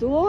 2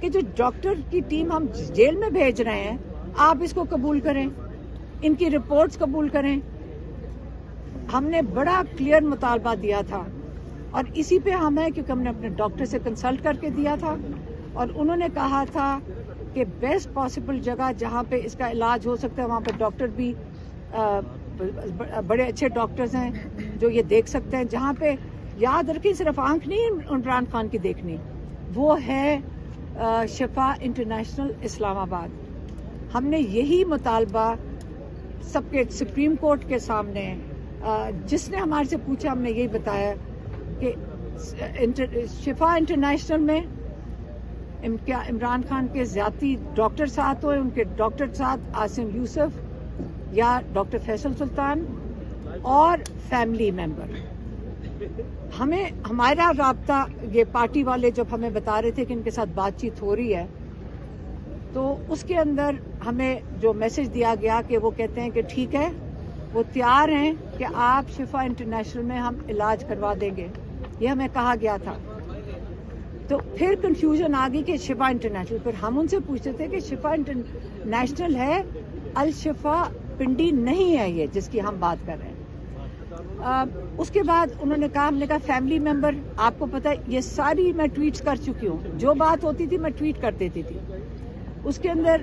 کہ جو ڈاکٹر کی ٹیم ہم جیل میں بھیج رہے ہیں آپ اس کو قبول کریں, ان کی رپورٹس قبول کریں. ہم نے بڑا کلیئر مطالبہ دیا تھا اور اسی پہ ہم ہیں, کیونکہ ہم نے اپنے ڈاکٹر سے کنسلٹ کر کے دیا تھا اور انہوں نے کہا تھا کہ بیسٹ پاسبل جگہ جہاں پہ اس کا علاج ہو سکتا ہے وہاں پہ ڈاکٹر بھی بڑے اچھے ڈاکٹرز ہیں جو یہ دیکھ سکتے ہیں. جہاں پہ یاد رکھیں صرف آنکھ نہیں عمران خان کی دیکھنی, وہ ہے شفا انٹرنیشنل اسلام آباد. ہم نے یہی مطالبہ سب کے سپریم کورٹ کے سامنے, جس نے ہمارے سے پوچھا ہم نے یہی بتایا کہ شفا انٹرنیشنل میں کیا عمران خان کے ذاتی ڈاکٹر ساتھ ہوئے, ان کے ڈاکٹر ساتھ عاصم یوسف یا ڈاکٹر فیصل سلطان اور فیملی ممبر. ہمیں ہمارا رابطہ یہ پارٹی والے جب ہمیں بتا رہے تھے کہ ان کے ساتھ بات چیت ہو رہی ہے تو اس کے اندر ہمیں جو میسج دیا گیا کہ وہ کہتے ہیں کہ ٹھیک ہے وہ تیار ہیں کہ آپ شفا انٹرنیشنل میں ہم علاج کروا دیں گے, یہ ہمیں کہا گیا تھا. تو پھر کنفیوژن آ گئی کہ شفا انٹرنیشنل, پھر ہم ان سے پوچھتے تھے کہ شفا انٹرنیشنل ہے, الشفا پنڈی نہیں ہے یہ جس کی ہم بات کر رہے ہیں. اس کے بعد انہوں نے کہا, ہم نے کہا فیملی ممبر, آپ کو پتہ ہے یہ ساری میں ٹویٹس کر چکی ہوں, جو بات ہوتی تھی میں ٹویٹ کر دیتی تھی. اس کے اندر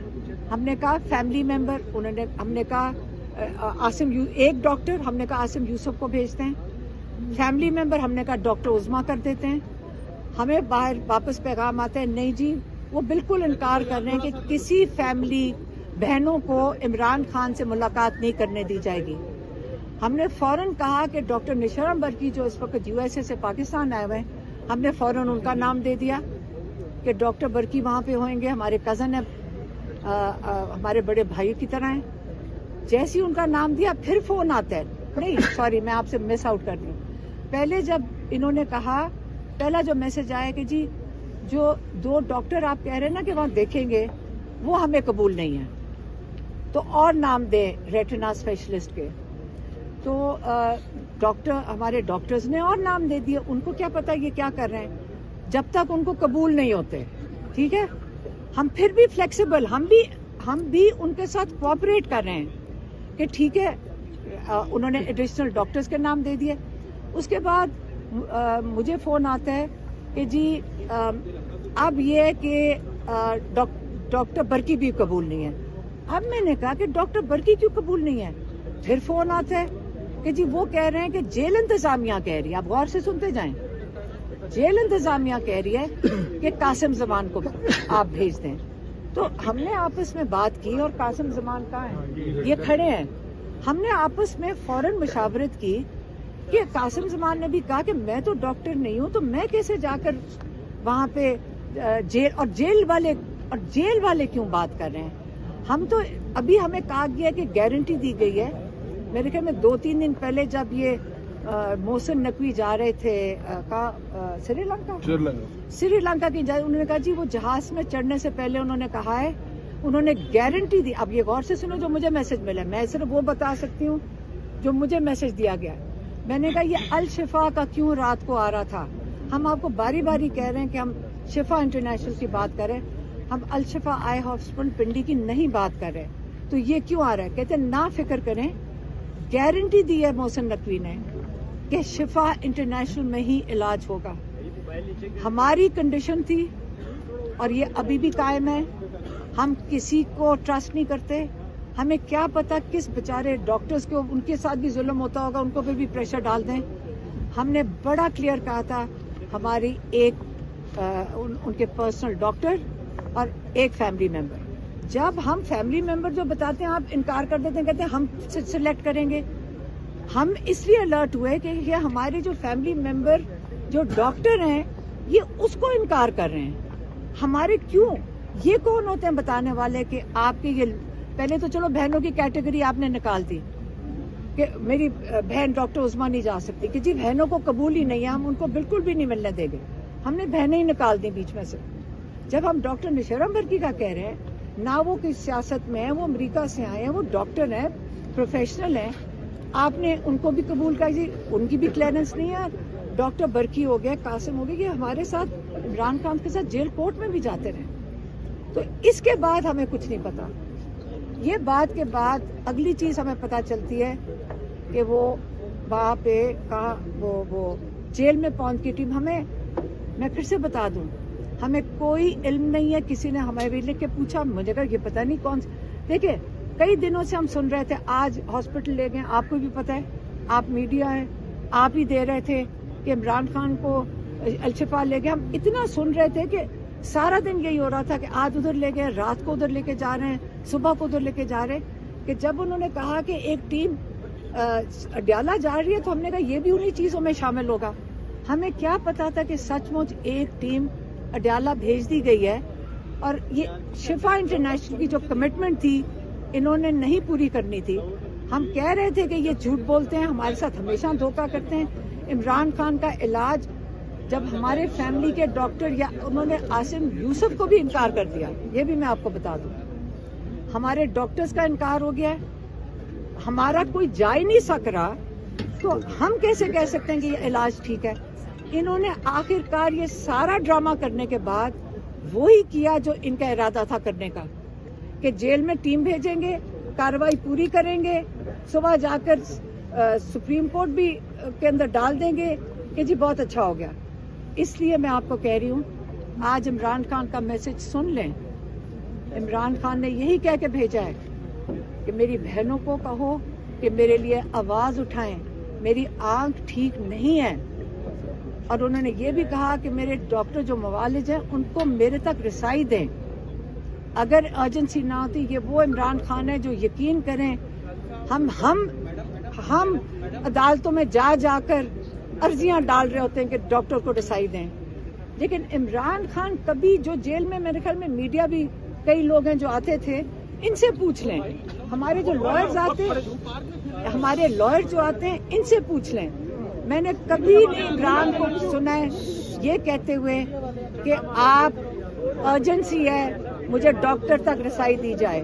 ہم نے کہا فیملی ممبر, ہم نے کہا ایک ڈاکٹر, ہم نے کہا عاصم یوسف کو بھیجتے ہیں. فیملی ممبر ہم نے کہا ڈاکٹر عظما کر دیتے ہیں. ہمیں باہر واپس پیغام آتا ہے نہیں جی وہ بالکل انکار کر رہے ہیں کہ کسی فیملی بہنوں کو عمران خان سے ملاقات نہیں کرنے دی جائے گی. ہم نے فوراً کہا کہ ڈاکٹر نشرم برکی جو اس وقت USA سے پاکستان آئے ہوئے ہیں, ہم نے فوراً ان کا نام دے دیا کہ ڈاکٹر برکی وہاں پہ ہوئیں گے, ہمارے کزن ہیں, ہمارے بڑے بھائی کی طرح ہیں. جیسے ہی ان کا نام دیا پھر فون آتا ہے, نہیں سوری میں آپ سے مس آؤٹ کر دوں. پہلے جب انہوں نے کہا, پہلا جو میسج آیا کہ جی جو 2 ڈاکٹر آپ کہہ رہے ہیں نا کہ وہاں دیکھیں گے وہ ہمیں قبول نہیں ہے, تو اور نام دیں ریٹنا اسپیشلسٹ کے. تو ڈاکٹر ہمارے ڈاکٹرز نے اور نام دے دیے, ان کو کیا پتا یہ کیا کر رہے ہیں, جب تک ان کو قبول نہیں ہوتے. ٹھیک ہے, ہم پھر بھی فلیکسیبل, ہم بھی ان کے ساتھ کوآپریٹ کر رہے ہیں کہ ٹھیک ہے. انہوں نے ایڈیشنل ڈاکٹرز کے نام دے دیے. اس کے بعد مجھے فون آتا ہے کہ جی اب یہ کہ ڈاکٹر برکی بھی قبول نہیں ہے. اب میں نے کہا کہ ڈاکٹر برکی کیوں قبول نہیں ہے؟ پھر فون آتا ہے کہ جی وہ کہہ رہے ہیں کہ جیل انتظامیہ کہہ رہی ہے, آپ غور سے سنتے جائیں, جیل انتظامیہ کہہ رہی ہے کہ قاسم زمان کو آپ بھیج دیں. تو ہم نے آپس میں بات کی, اور قاسم زمان کہاں ہیں, یہ کھڑے ہیں. ہم نے آپس میں فوراً مشاورت کی کہ قاسم زمان نے بھی کہا کہ میں تو ڈاکٹر نہیں ہوں, تو میں کیسے جا کر وہاں پہ جیل والے کیوں بات کر رہے ہیں. ہم تو ابھی ہمیں کہا گیا کہ گارنٹی دی گئی ہے, میرے خیال میں 2-3 دن پہلے جب یہ محسن نقوی جا رہے تھے سری لنکا کی, انہوں نے کہا جی وہ جہاز میں چڑھنے سے پہلے انہوں نے کہا ہے, انہوں نے گارنٹی دی. اب یہ غور سے سنو جو مجھے میسج ملا, میں صرف وہ بتا سکتی ہوں جو مجھے میسج دیا گیا. میں نے کہا یہ الشفا کا کیوں رات کو آ رہا تھا, ہم آپ کو باری باری کہہ رہے ہیں کہ ہم شفا انٹرنیشنل کی بات کر رہے ہیں, ہم الشفا آئی ہاسپٹل پنڈی کی نہیں بات کر رہے, تو یہ کیوں آ رہا ہے؟ کہتے ہیں نہ فکر کریں, گارنٹی دی ہے محسن نقوی نے کہ شفا انٹرنیشنل میں ہی علاج ہوگا. ہماری کنڈیشن تھی اور یہ ابھی بھی قائم ہے, ہم کسی کو ٹرسٹ نہیں کرتے. ہمیں کیا پتا کس بیچارے ڈاکٹرز کو ان کے ساتھ بھی ظلم ہوتا ہوگا, ان کو پھر بھی پریشر ڈال دیں. ہم نے بڑا کلیئر کہا تھا, ہماری ایک ان کے پرسنل ڈاکٹر اور ایک فیملی ممبر. جب ہم فیملی ممبر جو بتاتے ہیں آپ انکار کر دیتے ہیں, کہتے ہیں ہم سلیکٹ کریں گے. ہم اس لیے الرٹ ہوئے کہ یہ ہمارے جو فیملی ممبر جو ڈاکٹر ہیں یہ اس کو انکار کر رہے ہیں. ہمارے کیوں, یہ کون ہوتے ہیں بتانے والے کہ آپ کے یہ, پہلے تو چلو بہنوں کی کیٹیگری آپ نے نکال دی کہ میری بہن ڈاکٹر عظما نہیں جا سکتی, کہ جی بہنوں کو قبول ہی نہیں ہے, ہم ان کو بالکل بھی نہیں ملنے دیں گے. ہم نے بہنیں ہی نکال دی بیچ میں سے. جب ہم ڈاکٹر نشرم برکی کا کہہ رہے ہیں, نہ وہ کس سیاست میں ہیں, وہ امریکہ سے آئے ہیں, وہ ڈاکٹر ہیں, پروفیشنل ہیں, آپ نے ان کو بھی قبول کر دی, ان کی بھی کلیئرنس نہیں ہے. ڈاکٹر برکی ہو گئے, قاسم ہو گئے, یہ ہمارے ساتھ عمران خان کے ساتھ جیل کورٹ میں بھی جاتے رہے. تو اس کے بعد ہمیں کچھ نہیں پتا. یہ بات کے بعد اگلی چیز ہمیں پتا چلتی ہے کہ وہ وہاں پہ کہاں وہ جیل میں پہنچ کی ٹیم. میں پھر سے بتا دوں, ہمیں کوئی علم نہیں ہے. کسی نے ہمیں بھی لکھ کے پوچھا, مجھے کہا یہ پتہ نہیں کون سے. دیکھیں کئی دنوں سے ہم سن رہے تھے, آج ہاسپٹل لے گئے, آپ کو بھی پتہ ہے, آپ میڈیا ہیں, آپ ہی دے رہے تھے کہ عمران خان کو الشفا لے گئے. ہم اتنا سن رہے تھے کہ سارا دن یہی ہو رہا تھا کہ آج ادھر لے گئے, رات کو ادھر لے کے جا رہے ہیں, صبح کو ادھر لے کے جا رہے ہیں. کہ جب انہوں نے کہا کہ ایک ٹیم اڈیالہ جا رہی ہے تو ہم نے کہا یہ بھی انہی چیزوں میں شامل ہوگا. ہمیں کیا پتا تھا کہ سچ مچ ایک ٹیم اڈیالہ بھیج دی گئی ہے, اور یہ شفا انٹرنیشنل کی جو کمٹمنٹ تھی انہوں نے نہیں پوری کرنی تھی. ہم کہہ رہے تھے کہ یہ جھوٹ بولتے ہیں, ہمارے ساتھ ہمیشہ دھوکہ کرتے ہیں. عمران خان کا علاج جب ہمارے فیملی کے ڈاکٹر یا انہوں نے عاصم یوسف کو بھی انکار کر دیا, یہ بھی میں آپ کو بتا دوں, ہمارے ڈاکٹرز کا انکار ہو گیا ہے, ہمارا کوئی جا ہی نہیں سک رہا, تو ہم کیسے کہہ سکتے ہیں کہ یہ علاج ٹھیک ہے. انہوں نے آخر کار یہ سارا ڈرامہ کرنے کے بعد وہی کیا جو ان کا ارادہ تھا کرنے کا, کہ جیل میں ٹیم بھیجیں گے, کارروائی پوری کریں گے, صبح جا کر سپریم کورٹ بھی کے اندر ڈال دیں گے کہ جی بہت اچھا ہو گیا. اس لیے میں آپ کو کہہ رہی ہوں, آج عمران خان کا میسج سن لیں. عمران خان نے یہی کہہ کے بھیجا ہے کہ میری بہنوں کو کہو کہ میرے لیے آواز اٹھائیں, میری آنکھ ٹھیک نہیں ہے. اور انہوں نے یہ بھی کہا کہ میرے ڈاکٹر جو معالج ہیں ان کو میرے تک رسائی دیں. اگر ایمرجنسی نہ ہوتی, یہ وہ عمران خان ہے جو یقین کریں ہم عدالتوں میں جا جا کر عرضیاں ڈال رہے ہوتے ہیں کہ ڈاکٹر کو رسائی دیں. لیکن عمران خان کبھی, جو جیل میں میرے خیال میں میڈیا بھی کئی لوگ ہیں جو آتے تھے, ان سے پوچھ لیں, ہمارے جو لائرز آتے ہیں, ہمارے لائر جو آتے ہیں ان سے پوچھ لیں. میں نے کبھی نہیں عمران کو سنا ہے یہ کہتے ہوئے کہ آپ ایمرجنسی ہے, مجھے ڈاکٹر تک رسائی دی جائے.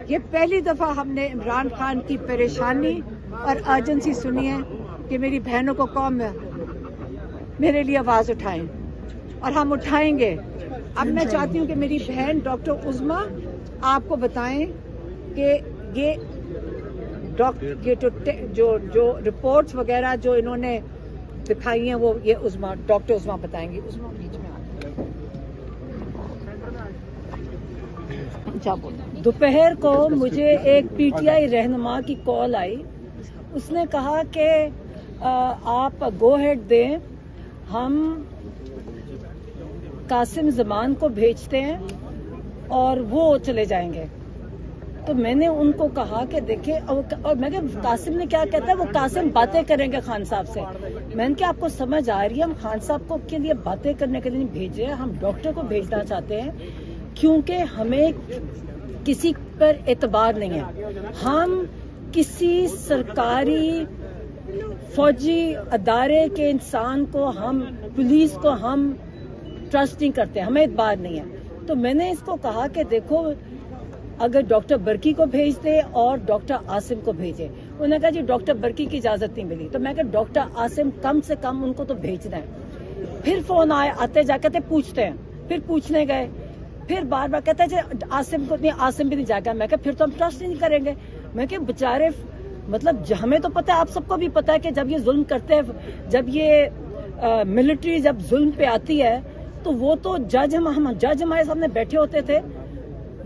یہ پہلی دفعہ ہم نے عمران خان کی پریشانی اور ایمرجنسی سنی ہے کہ میری بہنوں کو قوم میں میرے لیے آواز اٹھائیں, اور ہم اٹھائیں گے. اب میں چاہتی ہوں کہ میری بہن ڈاکٹر عظما آپ کو بتائیں کہ یہ جو رپورٹس وغیرہ جو انہوں نے دکھائی ہیں وہ یہ ڈاکٹر عظما بتائیں گی. عظما بیچ میں دوپہر کو مجھے ایک پی ٹی آئی رہنما کی کال آئی. اس نے کہا کہ آپ گو ہیڈ دیں, ہم قاسم زمان کو بھیجتے ہیں اور وہ چلے جائیں گے. تو میں نے ان کو کہا کہ دیکھیں, اور میں کہ قاسم نے کیا کہتا ہے, وہ قاسم باتیں کریں گے خان صاحب سے. میں نے کہا آپ کو سمجھ آ رہی ہے, ہم خان صاحب کو کے لیے باتیں کرنے کے لیے نہیں بھیج رہے ہیں, ہم ڈاکٹر کو بھیجنا چاہتے ہیں, کیونکہ ہمیں کسی پر اعتبار نہیں ہے. ہم کسی سرکاری فوجی ادارے کے انسان کو, ہم پولیس کو ہم ٹرسٹ نہیں کرتے, ہمیں اعتبار نہیں ہے. تو میں نے اس کو کہا کہ دیکھو اگر ڈاکٹر برقی کو بھیج دے اور ڈاکٹر عاصم کو بھیجے. انہوں نے کہا جی ڈاکٹر برقی کی اجازت نہیں ملی. تو میں کہا ڈاکٹر عاصم کم سے کم ان کو تو بھیجنا ہے. پھر فون آئے, آتے جا کہتے پوچھتے ہیں, پھر پوچھنے گئے, پھر بار بار کہتا ہے جی عاصم کو نہیں, عاصم بھی نہیں جائے گا. میں کہا پھر تو ہم ٹرسٹ نہیں کریں گے. میں کہ بیچارے, مطلب ہمیں تو پتا ہے, آپ سب کو بھی پتا ہے کہ جب یہ ظلم کرتے ہیں, جب یہ ملٹری جب ظلم پہ آتی ہے تو وہ تو جج ہمارے سامنے بیٹھے ہوتے تھے,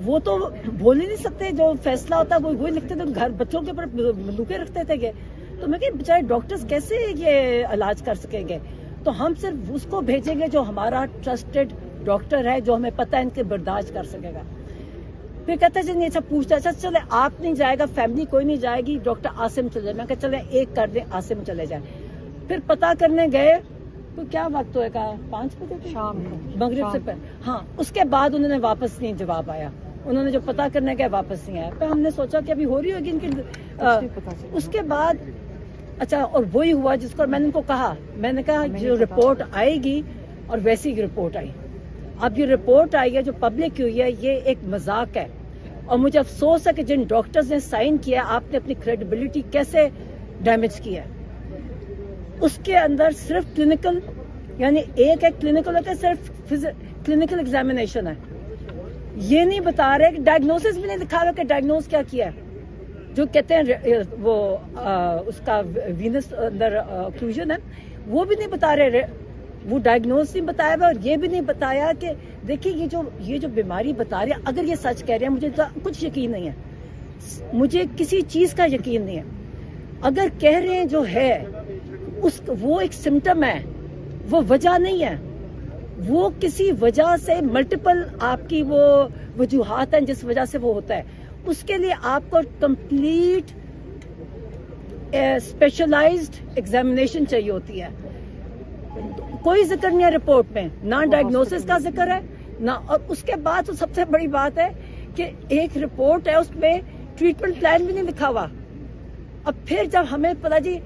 وہ تو بول ہی نہیں سکتے, جو فیصلہ ہوتا ہے وہی لکھتے تھے, گھر بچوں کے اوپر بندوقیں رکھتے تھے. تو میں کہ بیچارے ڈاکٹرز کیسے یہ علاج کر سکیں گے. تو ہم صرف اس کو بھیجیں گے جو ہمارا ٹرسٹڈ ڈاکٹر ہے, جو ہمیں پتہ ہے ان کے برداشت کر سکے گا. پھر کہتے ہیں نہیں, اچھا پوچھتا, اچھا چلے آپ نہیں جائے گا, فیملی کوئی نہیں جائے گی, ڈاکٹر عاصم چلے جائے. میں کہا چلے ایک کر دیں, عاصم چلے جائے. پھر پتہ کرنے گئے تو کیا وقت ہوئے گا, 5 بجے شام کو, مغرب سے پہلے. ہاں, اس کے بعد انہوں نے واپس نہیں جواب آیا, انہوں نے جو پتہ کرنے گئے واپس نہیں آیا. پھر ہم نے سوچا کہ ابھی ہو رہی ہوگی ان کی. اس کے بعد اچھا, اور وہی ہوا جس کو میں نے ان کو کہا, میں نے کہا جو رپورٹ آئے گی, اور ویسی رپورٹ آئی. اب یہ رپورٹ آئی ہے جو پبلک ہوئی ہے, یہ ایک مذاق ہے. اور مجھے افسوس ہے کہ جن ڈاکٹرز نے سائن کیا, آپ نے اپنی کریڈیبلٹی کیسے ڈیمیج کی ہے. اس کے اندر صرف کلینکل, یعنی ایک کلینکل ہوتا ہے, صرف کلینکل ایگزامینیشن ہے, یہ نہیں بتا رہے کہ ڈائگنوسس بھی نہیں دکھا رہے کہ ڈائگنوز کیا کیا ہے. جو کہتے ہیں وہ اس کا وینس اندر اوکلوژن ہے, وہ بھی نہیں بتا رہے, وہ ڈائگنوز نہیں بتایا ہوا, اور یہ بھی نہیں بتایا کہ دیکھیے یہ جو بیماری بتا رہے ہیں, اگر یہ سچ کہہ رہے ہیں, مجھے کچھ یقین نہیں ہے, مجھے کسی چیز کا یقین نہیں ہے. اگر کہہ رہے ہیں جو ہے وہ ایک سمٹم ہے, وہ وجہ نہیں ہے, وہ کسی وجہ سے ملٹیپل آپ کی وہ وجوہات ہیں جس وجہ سے وہ ہوتا ہے. اس کے لیے آپ کو کمپلیٹ اسپیشلائزڈ ایگزامینیشن چاہیے ہوتی ہے. کوئی ذکر نہیں ہے رپورٹ میں, نہ ڈائگنوسس کا ذکر ہے نہ, اور اس کے بعد سب سے بڑی بات ہے کہ ایک رپورٹ ہے, اس میں ٹریٹمنٹ پلان بھی نہیں لکھا ہوا. اب پھر جب ہمیں پتا جی,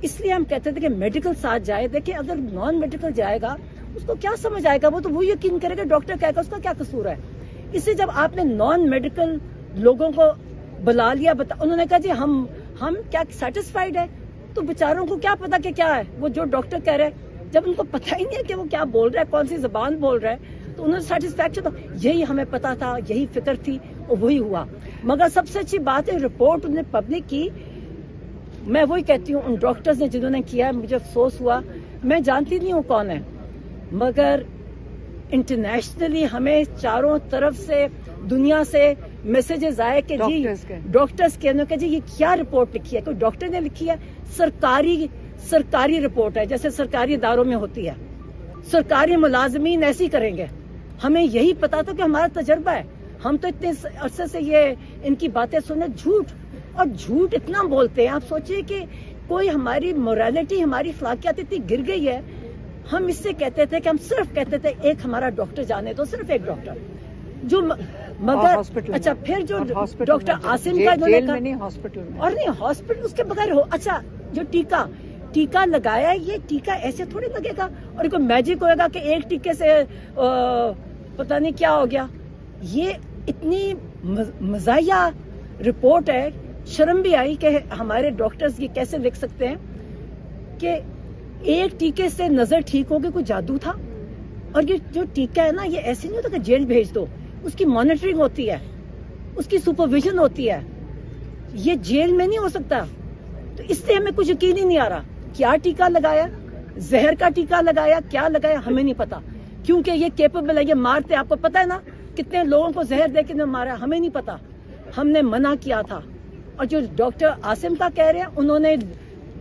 اس لیے ہم کہتے تھے کہ میڈیکل ساتھ جائے. دیکھیں اگر نان میڈیکل جائے گا اس کو کیا سمجھ آئے گا, وہ تو وہ یقین کرے گا ڈاکٹر کہے گا اس کا کیا قصور ہے. اس سے جب آپ نے نان میڈیکل لوگوں کو بلا لیا, انہوں نے کہا جی ہم کیا سیٹسفائیڈ ہے, تو بیچاروں کو کیا پتا کہ کیا ہے وہ جو ڈاکٹر کہہ رہے ہیں, جب ان کو پتہ ہی نہیں ہے کہ وہ کیا بول رہا ہے, کون سی زبان بول رہا ہے, تو انہوں نے سیٹسفیکشن, تو یہی ہمیں پتا تھا, یہی فکر تھی, اور وہی ہوا. مگر سب سے اچھی بات ہے رپورٹ انہوں نے پبلک کی. میں وہی کہتی ہوں ان ڈاکٹرز نے جنہوں نے کیا ہے, مجھے افسوس ہوا, میں جانتی نہیں ہوں کون ہے, مگر انٹرنیشنلی ہمیں چاروں طرف سے دنیا سے میسیجز آئے کہ جی ڈاکٹرز کے کہ جی یہ کیا رپورٹ لکھی ہے, کوئی ڈاکٹر نے لکھی ہے, سرکاری رپورٹ ہے جیسے سرکاری اداروں میں ہوتی ہے, سرکاری ملازمین ایسی کریں گے. ہمیں یہی پتا تھا کہ ہمارا تجربہ ہے, ہم تو اتنے عرصے سے یہ ان کی باتیں سنے, جھوٹ اتنا بولتے ہیں. آپ سوچئے کہ کوئی ہماری موریلٹی, ہماری اخلاقیات اتنی گر گئی ہے. ہم اس سے کہتے تھے کہ ہم صرف کہتے تھے ایک ہمارا ڈاکٹر جانے تو, صرف ایک ڈاکٹر جو, مگر اچھا پھر جو ڈاکٹر عاصم کا اور نہیں ہاسپٹل اس کے بغیر ہو. اچھا جو ٹیکا لگایا ہے, یہ ٹیکا ایسے تھوڑی لگے گا اور کوئی میجک ہوئے گا کہ ایک ٹیکے سے پتہ نہیں کیا ہو گیا. یہ اتنی مزاحیہ رپورٹ ہے, شرم بھی آئی کہ ہمارے ڈاکٹرز یہ کیسے لکھ سکتے ہیں کہ ایک ٹیکے سے نظر ٹھیک ہوگی, کوئی جادو تھا. اور یہ جو ٹیکا ہے نا, یہ ایسے نہیں ہوتا کہ جیل بھیج دو, اس کی مانیٹرنگ ہوتی ہے, اس کی سپرویژن ہوتی ہے, یہ جیل میں نہیں ہو سکتا. تو اس سے ہمیں کچھ یقین ہی نہیں آ رہا, کیا ٹیکا لگایا, زہر کا ٹیکا لگایا, کیا لگایا ہمیں نہیں پتا, کیونکہ یہ کیپیبل ہے, یہ مارتے, آپ کو پتا ہے نا کتنے لوگوں کو زہر دے کے مارا, ہمیں نہیں پتا, ہم نے منع کیا تھا. اور جو ڈاکٹر عاصم کا کہہ رہے ہیں, انہوں نے,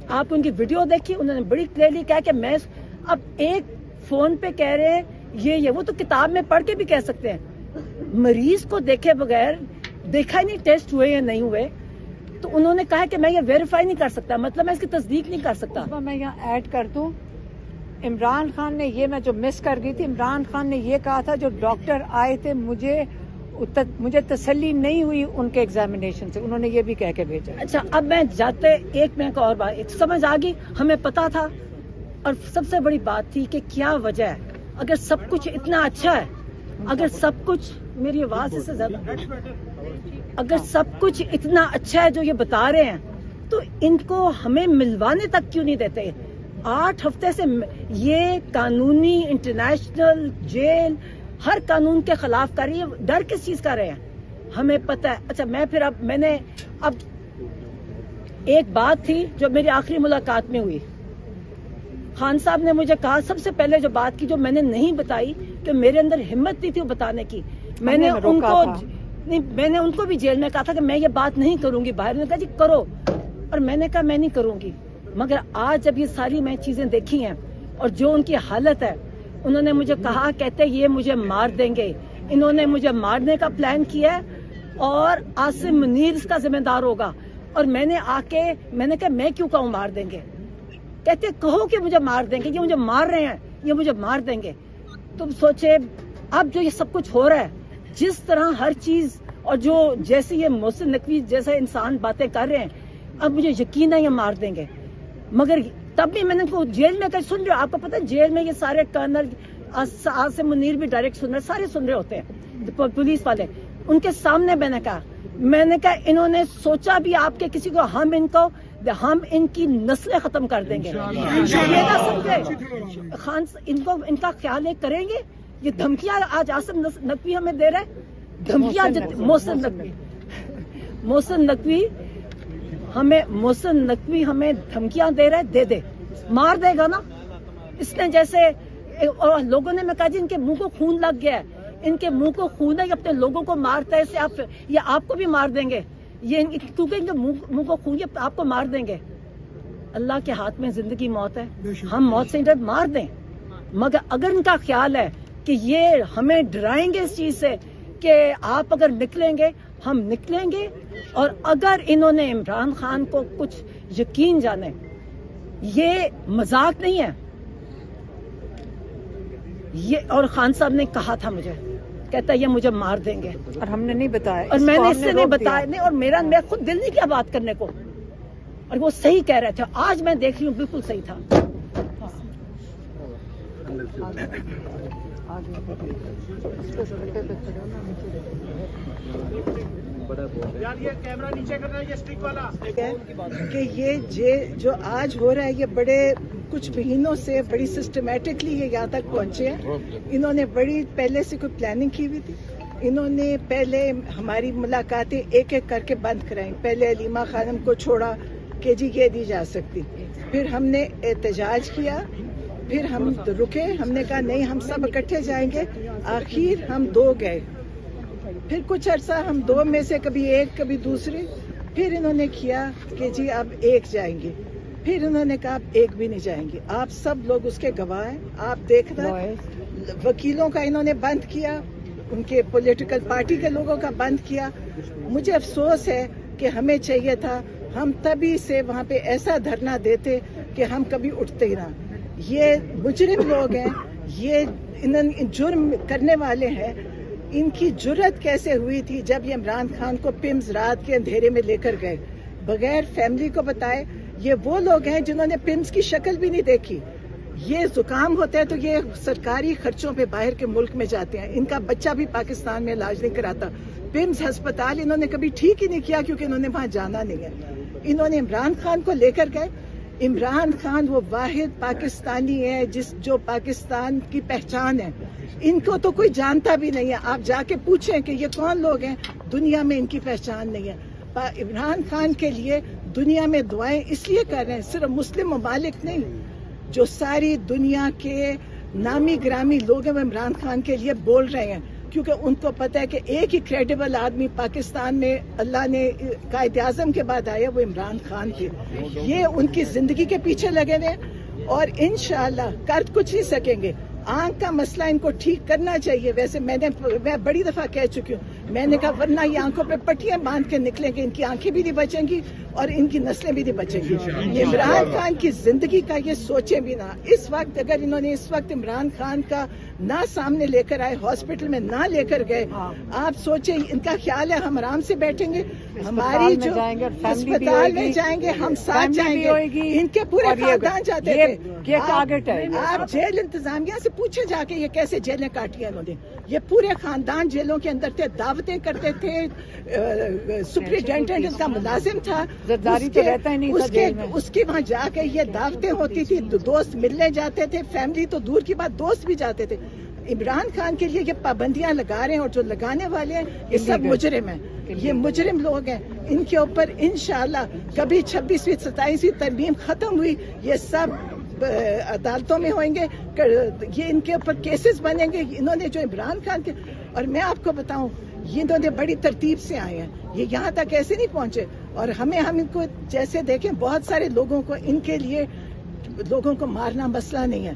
آپ ان کی ویڈیو دیکھی, انہوں نے بڑی کلیئرلی کہا کہ میں اب ایک فون پہ کہہ رہے ہیں یہ وہ تو کتاب میں پڑھ کے بھی کہہ سکتے ہیں, مریض کو دیکھے بغیر, دیکھا ہی نہیں ٹیسٹ ہوئے یا نہیں ہوئے, تو انہوں نے کہا کہ میں یہ ویریفائی نہیں کر سکتا, مطلب میں اس کی تصدیق نہیں کر سکتا. میں یہاں ایڈ کر دوں, عمران خان نے یہ, میں جو مس کر گئی تھی, عمران خان نے یہ کہا تھا جو ڈاکٹر آئے تھے مجھے تسلی نہیں ہوئی ان کے ایگزامینیشن سے, انہوں نے یہ بھی کہہ کے بھیجا. اچھا اب میں جاتے ایک منٹ اور بات, ایک سمجھ آ گئی, ہمیں پتا تھا. اور سب سے بڑی بات تھی کہ کیا وجہ ہے, اگر سب کچھ اتنا اچھا ہے, اگر سب کچھ, میری آواز سے زیادہ, اگر سب کچھ اتنا اچھا ہے جو یہ بتا رہے ہیں, تو ان کو ہمیں ملوانے تک کیوں نہیں دیتے؟ 8 ہفتے سے یہ قانونی انٹرنیشنل جیل ہر قانون کے خلاف کر رہی ہے, ڈر کس چیز کا رہے ہیں ہمیں پتہ ہے. اچھا میں نے اب ایک بات تھی جو میری آخری ملاقات میں ہوئی, خان صاحب نے مجھے کہا, سب سے پہلے جو بات کی جو میں نے نہیں بتائی, کہ میرے اندر ہمت نہیں تھی وہ بتانے کی, میں نے ان کو بھی جیل میں کہا تھا کہ میں یہ بات نہیں کروں گی باہر, نے کہا جی کرو, اور میں نے کہا میں نہیں کروں گی. مگر آج جب یہ ساری میں چیزیں دیکھی ہیں اور جو ان کی حالت ہے, انہوں نے مجھے کہا, کہتے یہ مجھے مار دیں گے, انہوں نے مجھے مارنے کا پلان کیا ہے اور عاصم منیر اس کا ذمہ دار ہوگا. اور میں نے کہا میں کیوں کہوں مار دیں گے, کہتے کہو کہ مجھے مار دیں گے, یہ مجھے مار رہے ہیں, یہ مجھے مار دیں گے. تم سوچے اب جو یہ سب کچھ ہو رہا ہے, جس طرح ہر چیز, اور جو جیسے یہ محسن نقوی جیسے انسان باتیں کر رہے ہیں, اب مجھے یقین ہے یہ مار دیں گے. مگر تب بھی میں نے کو جیل میں کہیں سن رہے, آپ کو پتا جیل میں یہ سارے کرنل عاصم منیر بھی ڈائریکٹ سن رہے, سارے سن رہے ہوتے ہیں پولیس والے, ان کے سامنے میں نے کہا انہوں نے سوچا بھی آپ کے کسی کو, ہم ان کی نسلیں ختم کر دیں گے, یہ نہ سمجھے خان, ان کا خیال کریں گے. یہ دھمکیاں آج عاصم نقوی ہمیں دے رہے ہیں, دھمکیاں محسن نقوی ہمیں دھمکیاں دے رہا ہے، دے مار دے گا نا. اس نے جیسے اور لوگوں نے میں کہا جی ان کے منہ کو خون لگ گیا ہے، ان کے منہ کو خون ہے، یہ اپنے لوگوں کو مارتا ہے، اسے یہ آپ کو بھی مار دیں گے، یہ کیونکہ ان کے منہ کو خون یہ آپ کو مار دیں گے. اللہ کے ہاتھ میں زندگی موت ہے، ہم موت سے ڈر مار دیں، مگر اگر ان کا خیال ہے کہ یہ ہمیں ڈرائیں گے اس چیز سے کہ آپ اگر نکلیں گے ہم نکلیں گے. اور اگر انہوں نے عمران خان کو کچھ یقین جانے، یہ مذاق نہیں ہے یہ. اور خان صاحب نے کہا تھا مجھے، کہتا ہے یہ مجھے مار دیں گے، اور ہم نے نہیں بتایا، اور میں نے اس سے نہیں بتایا نہیں، اور میرا خود دل نہیں کیا بات کرنے کو، اور وہ صحیح کہہ رہے تھے. آج میں دیکھ رہی ہوں بالکل صحیح تھا. کہ یہ جو آج ہو رہا ہے یہ بڑے کچھ مہینوں سے بڑی سسٹمیٹکلی یہ یہاں تک پہنچے ہیں. انہوں نے بڑی پہلے سے کوئی پلاننگ کی ہوئی تھی. انہوں نے پہلے ہماری ملاقاتیں ایک ایک کر کے بند کرائیں. پہلے علیمہ خانم کو چھوڑا کہ جی یہ دی جا سکتی، پھر ہم نے احتجاج کیا، پھر ہم رکے، ہم نے کہا نہیں ہم سب اکٹھے جائیں گے. آخر ہم 2 گئے، پھر کچھ عرصہ ہم 2 میں سے کبھی ایک کبھی دوسرے، پھر انہوں نے کیا کہ جی اب 1 جائیں گے، پھر انہوں نے کہا اب 1 بھی نہیں جائیں گے. آپ سب لوگ اس کے گواہ ہیں. آپ دیکھنا وکیلوں کا انہوں نے بند کیا، ان کے پولیٹیکل پارٹی کے لوگوں کا بند کیا. مجھے افسوس ہے کہ ہمیں چاہیے تھا ہم تبھی سے وہاں پہ ایسا دھرنا دیتے کہ ہم کبھی اٹھتے ہی نہ. یہ مجرم لوگ ہیں، یہ جرم کرنے والے ہیں. ان کی جرت کیسے ہوئی تھی جب یہ عمران خان کو پمز رات کے اندھیرے میں لے کر گئے بغیر فیملی کو بتائے. یہ وہ لوگ ہیں جنہوں نے پمز کی شکل بھی نہیں دیکھی. یہ زکام ہوتا ہے تو یہ سرکاری خرچوں پہ باہر کے ملک میں جاتے ہیں. ان کا بچہ بھی پاکستان میں علاج نہیں کراتا. پمز ہسپتال انہوں نے کبھی ٹھیک ہی نہیں کیا کیونکہ انہوں نے وہاں جانا نہیں ہے. انہوں نے عمران خان کو لے کر گئے. عمران خان وہ واحد پاکستانی ہے جو پاکستان کی پہچان ہے. ان کو تو کوئی جانتا بھی نہیں ہے. آپ جا کے پوچھیں کہ یہ کون لوگ ہیں، دنیا میں ان کی پہچان نہیں ہے. عمران خان کے لیے دنیا میں دعائیں اس لیے کر رہے ہیں، صرف مسلم ممالک نہیں، جو ساری دنیا کے نامی گرامی لوگ ہیں وہ عمران خان کے لیے بول رہے ہیں، کیونکہ ان کو پتہ ہے کہ ایک ہی کریڈیبل آدمی پاکستان میں اللہ نے قائد اعظم کے بعد آیا، وہ عمران خان تھے. یہ ان کی زندگی کے پیچھے لگے ہوئے ہیں اور انشاءاللہ کر کچھ نہیں سکیں گے. آنکھ کا مسئلہ ان کو ٹھیک کرنا چاہیے. ویسے میں بڑی دفعہ کہہ چکی ہوں، میں نے کہا ورنہ یہ آنکھوں پہ پٹیاں باندھ کے نکلیں گے، ان کی آنکھیں بھی نہیں بچیں گی اور ان کی نسلیں بھی نہیں بچیں گی. عمران خان کی زندگی کا یہ سوچیں بھی نہ. اس وقت اگر انہوں نے اس وقت عمران خان کا نہ سامنے لے کر آئے، ہاسپٹل میں نہ لے کر گئے، آپ سوچیں ان کا خیال ہے ہم آرام سے بیٹھیں گے، ہماری جو ہسپتال میں جائیں گے ہم ساتھ جائیں گے. ان کے پورے خاندان جاتے تھے. آپ جیل انتظامیہ سے پوچھے جا کے یہ کیسے جیلیں کاٹی انہوں نے. یہ پورے خاندان جیلوں کے اندر تھے، دعوتیں کرتے تھے. سپرنٹینڈنٹ کا ملازم تھا، اس کے وہاں جا کے یہ دعوتیں ہوتی تھی، دوست ملنے جاتے تھے، فیملی تو دور کی بات دوست بھی جاتے تھے. عمران خان کے لیے یہ پابندیاں لگا رہے ہیں اور جو لگانے والے ہیں یہ سب مجرم ہیں. یہ مجرم لوگ ہیں. ان کے اوپر انشاءاللہ کبھی 26ویں 27ویں ترمیم ختم ہوئی یہ سب عدالتوں میں ہوئیں گے. یہ ان کے اوپر کیسز بنیں گے. انہوں نے جو عمران خان کے، اور میں آپ کو بتاؤں یہ انہوں نے بڑی ترتیب سے آئے ہیں، یہ یہاں تک ایسے نہیں پہنچے. اور ہم ان کو جیسے دیکھیں بہت سارے لوگوں کو ان کے لیے لوگوں کو مارنا مسئلہ نہیں ہے.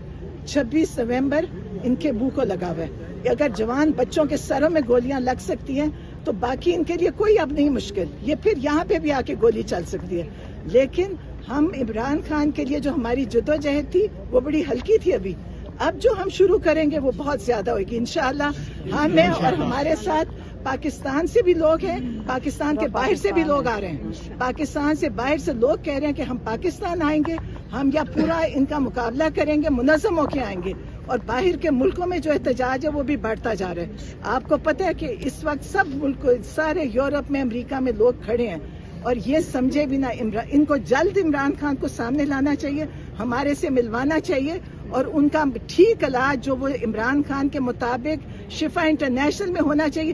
26 نومبر ان کے منہ کو لگا ہوا ہے. اگر جوان بچوں کے سروں میں گولیاں لگ سکتی ہیں تو باقی ان کے لیے کوئی اب نہیں مشکل. یہ پھر یہاں پہ بھی آ کے گولی چل سکتی ہے. لیکن ہم عمران خان کے لیے جو ہماری جدوجہد تھی وہ بڑی ہلکی تھی. اب جو ہم شروع کریں گے وہ بہت زیادہ ہوگی انشاءاللہ. ہمیں اور ہمارے ساتھ پاکستان سے بھی لوگ ہیں، پاکستان کے باہر سے بھی لوگ آ رہے ہیں. پاکستان سے باہر سے لوگ کہہ رہے ہیں کہ ہم پاکستان آئیں گے، ہم یا پورا ان کا مقابلہ کریں گے، منظم ہو کے آئیں گے. اور باہر کے ملکوں میں جو احتجاج ہے وہ بھی بڑھتا جا رہا ہے. آپ کو پتہ ہے کہ اس وقت سب ملک، سارے یورپ میں، امریکہ میں لوگ کھڑے ہیں اور یہ سمجھے بھی نہ. ان کو جلد عمران خان کو سامنے لانا چاہیے، ہمارے سے ملوانا چاہیے اور ان کا ٹھیک علاج جو وہ عمران خان کے مطابق شفا انٹرنیشنل میں ہونا چاہیے.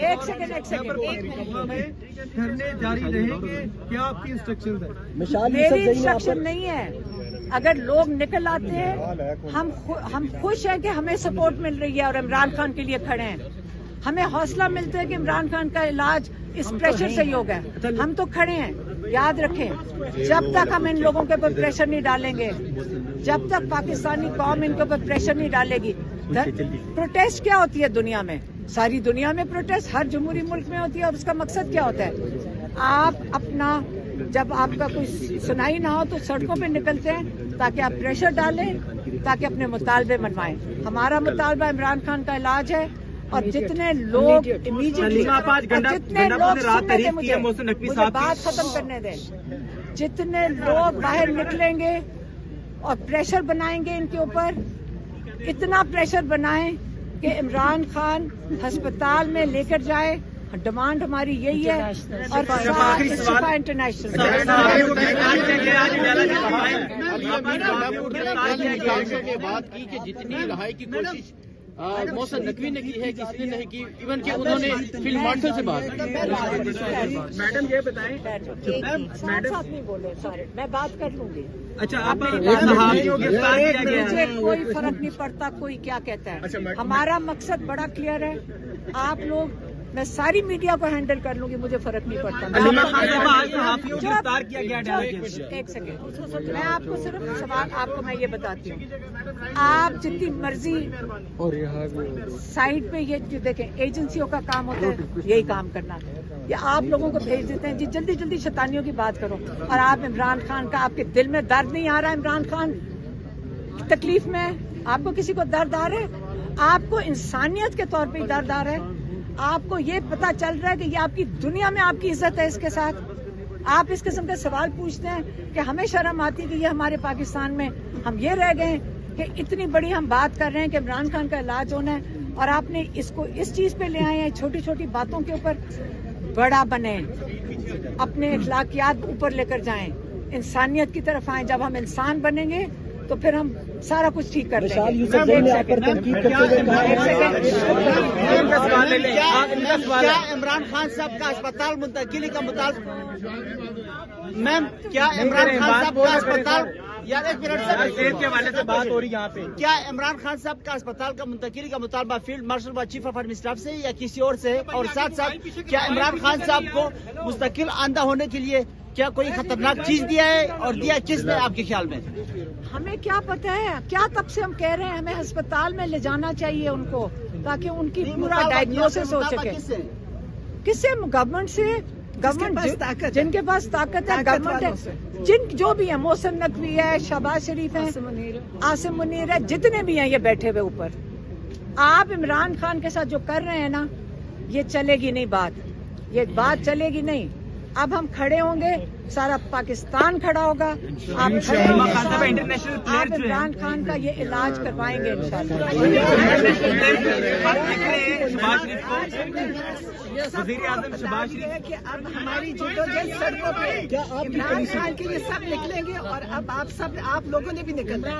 ایک سیکنڈ دھرنے جاری رہیں گے، کیا آپ کی انسٹرکشن ہے؟ میری انسٹرکشن نہیں ہے. اگر لوگ نکل آتے ہیں ہم خوش ہیں کہ ہمیں سپورٹ مل رہی ہے اور عمران خان کے لیے کھڑے ہیں. ہمیں حوصلہ ملتا ہے کہ عمران خان کا علاج اس پریشر سے ہی ہوگا. ہم تو کھڑے ہیں. یاد رکھیں جب تک ہم ان لوگوں کے اوپر پریشر نہیں ڈالیں گے، جب تک پاکستانی قوم ان کے اوپر پریشر نہیں ڈالے گی. پروٹیسٹ کیا ہوتی ہے دنیا میں؟ ساری دنیا میں پروٹیسٹ ہر جمہوری ملک میں ہوتی ہے، اور اس کا مقصد کیا ہوتا ہے؟ آپ اپنا جب آپ کا کوئی سنائی نہ ہو تو سڑکوں پہ نکلتے ہیں تاکہ آپ پریشر ڈالیں، تاکہ اپنے مطالبے منوائیں. ہمارا مطالبہ عمران خان کا علاج ہے. اور جتنے لوگ مجھے بات ختم کرنے دیں، جتنے لوگ باہر نکلیں گے اور پریشر بنائیں گے ان کے اوپر، اتنا پریشر بنائیں کہ عمران خان ہسپتال میں لے کر جائے. ڈیمانڈ ہماری یہی ہے. اور شفا انٹرنیشنل نے بات کی کہ جتنی رہائی کی کوشش محسن نقوی نے کی ہے، کسی نے نہیں کی. ایون کہ انہوں نے فلم مارشل سے بات کی. میڈم یہ بتائیں، ساتھ نہیں بولے سارے، میں بات کر لوں گی. اچھا مجھے کوئی فرق نہیں پڑتا کوئی کیا کہتا ہے. ہمارا مقصد بڑا کلیئر ہے. آپ لوگ، میں ساری میڈیا کو ہینڈل کر لوں گی، مجھے فرق نہیں پڑتا. ایک سیکنڈ، میں آپ کو صرف سوال آپ کو میں یہ بتاتی ہوں. آپ جتنی مرضی سائٹ پہ یہ دیکھیں، ایجنسیوں کا کام ہوتا ہے یہی کام کرنا. یا آپ لوگوں کو بھیج دیتے ہیں جی جلدی جلدی شیطانیوں کی بات کرو، اور آپ عمران خان کا، آپ کے دل میں درد نہیں آ رہا ہے؟ عمران خان تکلیف میں ہے، آپ کو کسی کو درد آ رہا ہے؟ آپ کو انسانیت کے طور پہ ہی درد آ رہا ہے؟ آپ کو یہ پتا چل رہا ہے کہ یہ آپ کی دنیا میں آپ کی عزت ہے اس کے ساتھ؟ آپ اس قسم کے سوال پوچھتے ہیں کہ ہمیں شرم آتی ہے کہ یہ ہمارے پاکستان میں ہم یہ رہ گئے کہ اتنی بڑی ہم بات کر رہے ہیں کہ عمران خان کا علاج ہونا ہے، اور آپ نے اس کو اس چیز پہ لے آئے ہیں. چھوٹی چھوٹی باتوں کے اوپر بڑا بنے، اپنے اخلاقیات اوپر لے کر جائیں، انسانیت کی طرف آئیں. جب ہم انسان بنیں گے تو پھر ہم سارا کچھ ٹھیک کر دیں گے. کیا عمران خان صاحب کا اسپتال منتقلی کا مطالبہ؟ میم کیا عمران خان صاحب کا اسپتال، یار ایک منٹ کے حوالے سے بات ہو رہی یہاں پہ، کیا عمران خان صاحب کا اسپتال کا منتقلی کا مطالبہ فیلڈ مارشل و چیف آف آرمی اسٹاف سے یا کسی اور سے؟ اور ساتھ ساتھ کیا عمران خان صاحب کو مستقل آندہ ہونے کے لیے کیا کوئی خطرناک چیز دیا ہے، اور دیا کس نے آپ کے خیال میں؟ ہمیں کیا پتہ ہے؟ کیا تب سے ہم کہہ رہے ہیں ہمیں ہسپتال میں لے جانا چاہیے ان کو، تاکہ ان کی پورا ڈائگنوسس ہو سکے. کس سے؟ گورنمنٹ سے. گورنمنٹ جن کے پاس طاقت ہے، گورنمنٹ ہے، جن جو بھی ہیں، محسن نقوی ہے، شہباز شریف ہے، عاصم منیر ہے، جتنے بھی ہیں یہ بیٹھے ہوئے اوپر. آپ عمران خان کے ساتھ جو کر رہے ہیں نا، یہ چلے گی نہیں بات، یہ بات چلے گی نہیں. اب ہم کھڑے ہوں گے، سارا پاکستان کھڑا ہوگا. آپ عمران خان کا یہ علاج کروائیں گے انشاءاللہ. وزیر اعظم شہباز شریف ہے کہ اب ہماری جدوجہد سڑکوں پہ عمران خان کے لیے سب نکلیں گے، اور اب آپ لوگوں نے بھی نکلنا ہے.